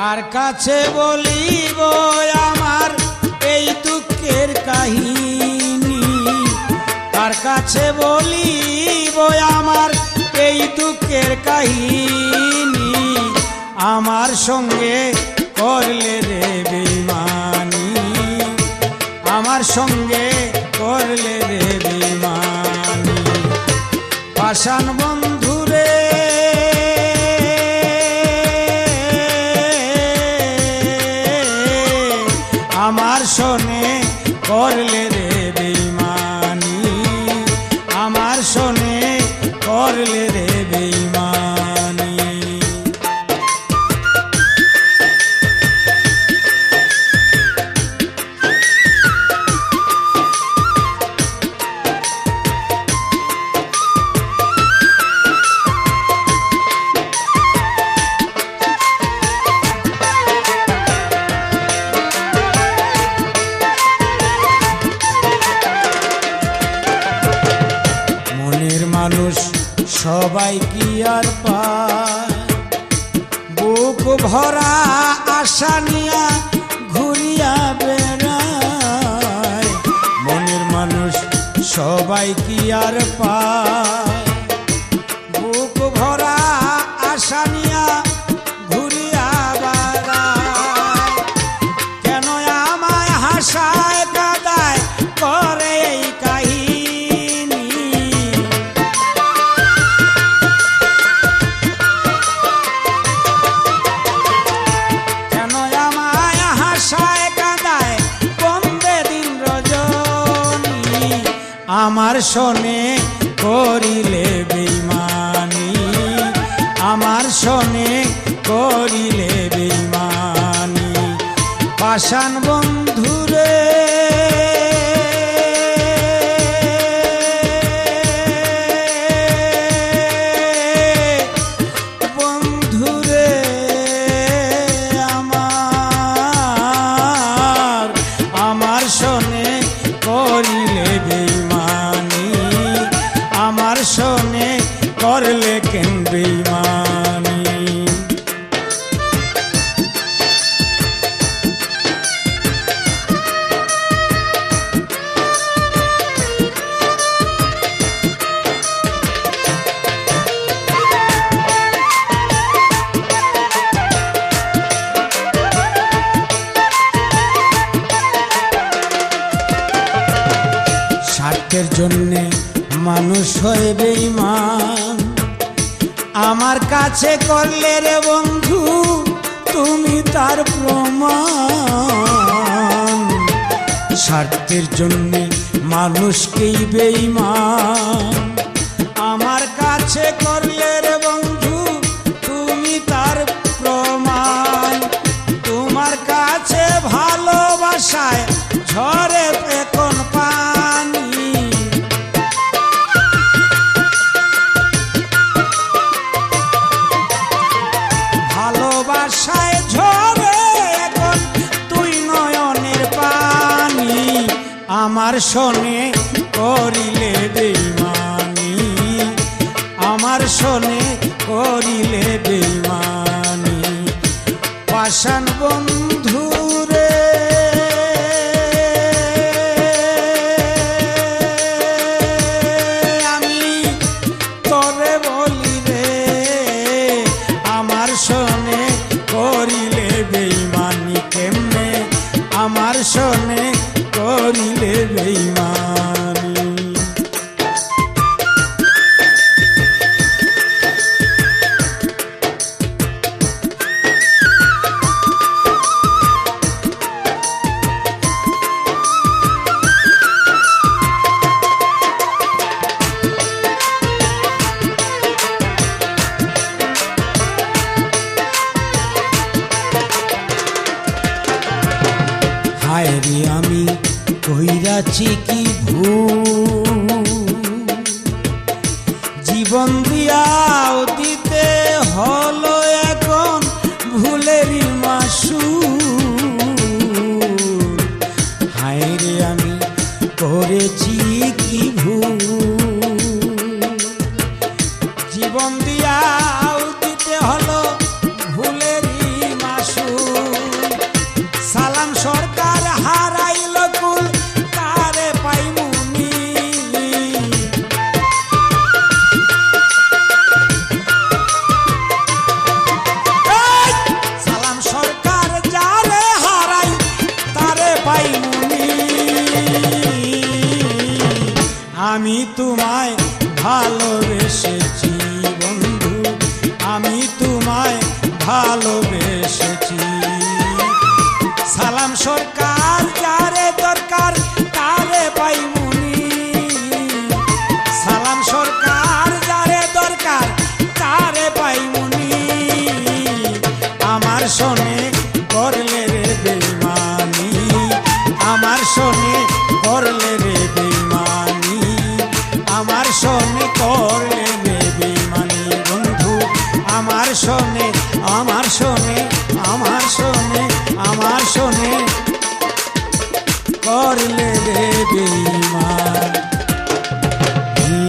কার কাছে বলিব আমার এই দুঃখের কাহিনী, কার কাছে বলিব আমার এই দুঃখের কাহিনী, আমার সঙ্গে করলে রে বেঈমানি, আমার সঙ্গে করলে রে বেঈমানি। পাষাণ বন্ধুরে আমার শোনে করলে রে বেঈমানি, আমার শোনে করলে রে বেঈমানি। মানুষ সবাই কি আর পায়, বুক ভরা আশা নিয়া ঘুরিয়া বেড়ায়। মনের মানুষ সবাই কি আর পায়, বুক ভরা আশা নিয়া ঘুরিয়া বেড়ায়। কেন আমায় হাসায় কাদায় করে এই কাহিনী, আমার শোনে করিলে বেঈমানি, আমার শোনে করিলে বেঈমানি। পাষাণ বন্ধুরে বন্ধুরে আমার শোনে করিলে বেঈমানি, আমার শোনে করলে কেন বেঈমানি। স্বার্থের জন্যে মানুষ হয় বেঈমান, আমার কাছে করলে রে বন্ধু তুমি তার প্রমাণ। স্বার্থের জন্যে মানুষকেই বেঈমান, আমার কাছে করলে রে বন্ধু তুমি তার প্রমাণ। তোমার কাছে ভালোবাসায় ঝরে এখন পানি, ভালোবাসায় ঝরে এখন তুই নয়নের পানি। আমার শোনে করিলে বেঈমানি, আমার শোনে করিলে বেঈমানি। পাষাণ বন্ধুরে আমি তোরে বলি রে, আমার শোনে করিলে বেঈমানি কেমনে, আমার শোনে করিলে বেঈমানি। হায় রে আমি কইরাছি কি ভুল, জীবন দিয়াও দিতে হলো এখন ভুলেরই মাসুল। হায় রে আমি করেছি কি ভুল, জীবন দিয়াও দিতে হলো ভুলেরই মাসুল। তোমায় ভালোবেসেছি বন্ধু, আমি তোমায় ভালোবেসেছি। সালাম সরকার যারে দরকার তারে পাইমুনি, সালাম সরকার যারে দরকার তারে পাইমুনি। আমার শোনে করলে রে বেইমানি, আমার শোনে করলে রে বেইমানি, আমার শোনে করলে রে বেইমানি বন্ধু, আমার শোনে, আমার শোনে, আমার শোনে, আমার শোনে করলে রে বেইমানি।